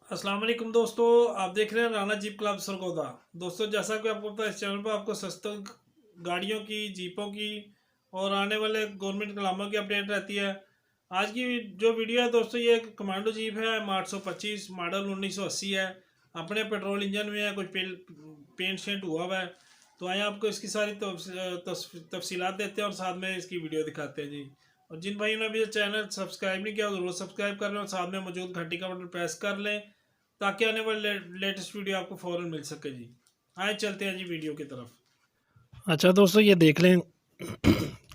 अस्सलाम वालेकुम दोस्तों, आप देख रहे हैं राना जीप क्लब सरगोदा। दोस्तों, जैसा कि आपको पता है, इस चैनल पर आपको सस्ते गाड़ियों की, जीपों की और आने वाले गवर्नमेंट कलामों की अपडेट रहती है। आज की जो वीडियो है दोस्तों, ये कमांडो जीप है, 825 मॉडल 1980 है। अपने पेट्रोल इंजन में है, कुछ पेंट शेंट हुआ हुआ है। तो आइए आपको इसकी सारी तफसीलात देते हैं और साथ में इसकी वीडियो दिखाते हैं जी। और जिन भाइयों ने अभी चैनल सब्सक्राइब नहीं किया, जरूर सब्सक्राइब कर लें और साथ में मौजूद घंटी का बटन प्रेस कर लें ताकि आने वाले लेटेस्ट वीडियो आपको फ़ौरन मिल सके जी। आए चलते हैं जी वीडियो की तरफ। अच्छा दोस्तों, ये देख लें,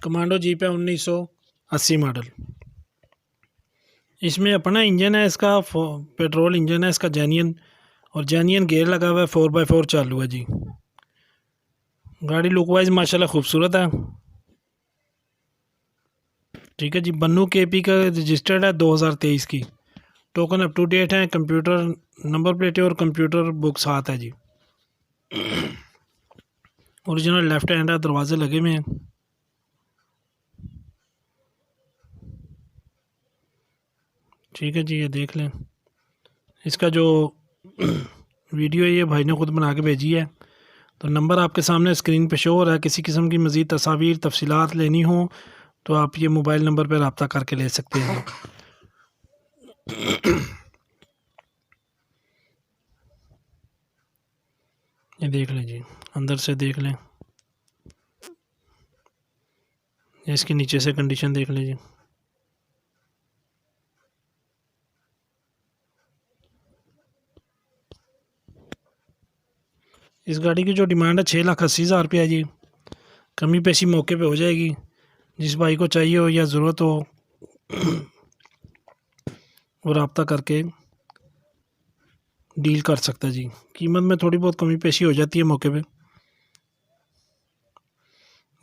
कमांडो जीप है 1980 मॉडल। इसमें अपना इंजन है, इसका पेट्रोल इंजन है इसका जेन्युइन, और जेन्युइन गेयर लगा हुआ है, 4x4 चालू है जी। गाड़ी लुक वाइज माशाल्लाह खूबसूरत है। ठीक है जी, बन्नू KP का रजिस्टर्ड है 2023 की। टोकन अप टू डेट है, कंप्यूटर नंबर प्लेटें और कंप्यूटर बुक साथ है जी। ओरिजिनल लेफ्ट हैंड है, दरवाजे लगे हुए हैं। ठीक है जी, ये देख लें। इसका जो वीडियो है ये भाई ने खुद बना के भेजी है। तो नंबर आपके सामने स्क्रीन पे शो हो रहा है। किसी किस्म की मज़ीद तस्वीर तफसीलात लेनी हो तो आप ये मोबाइल नंबर पर रब्ता करके ले सकते हैं। ये देख लें जी, अंदर से देख लें, इसके नीचे से कंडीशन देख लें जी। इस गाड़ी की जो डिमांड है 6,80,000 रुपया जी। कमी पेशी मौके पे हो जाएगी। जिस भाई को चाहिए हो या ज़रूरत हो वो रब्ता करके डील कर सकता है जी। कीमत में थोड़ी बहुत कमी पेशी हो जाती है मौके पे।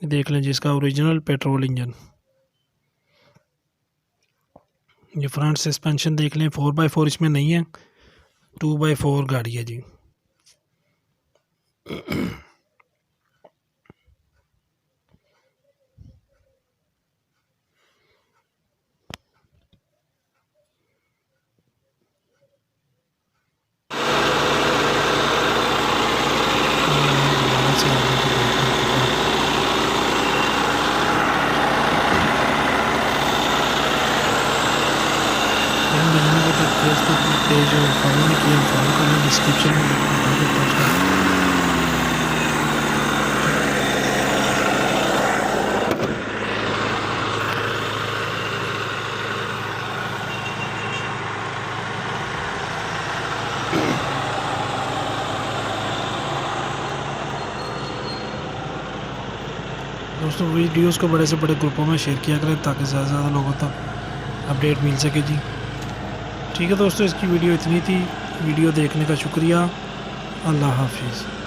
देख लें जी, इसका ओरिजिनल पेट्रोल इंजन। ये फ्रंट सस्पेंशन देख लें, 4x4 इसमें नहीं है, 2x4 गाड़ी है जी। फेसबुक पेज और फॉलो नहीं किया, फॉलो करना, डिस्क्रिप्शन में बता देता हूँ। दोस्तों, वीडियोस को बड़े से बड़े ग्रुपों में शेयर किया करें ताकि ज़्यादा से ज़्यादा लोगों तक अपडेट मिल सके जी। ठीक है दोस्तों, इसकी वीडियो इतनी थी। वीडियो देखने का शुक्रिया। अल्लाह हाफिज़।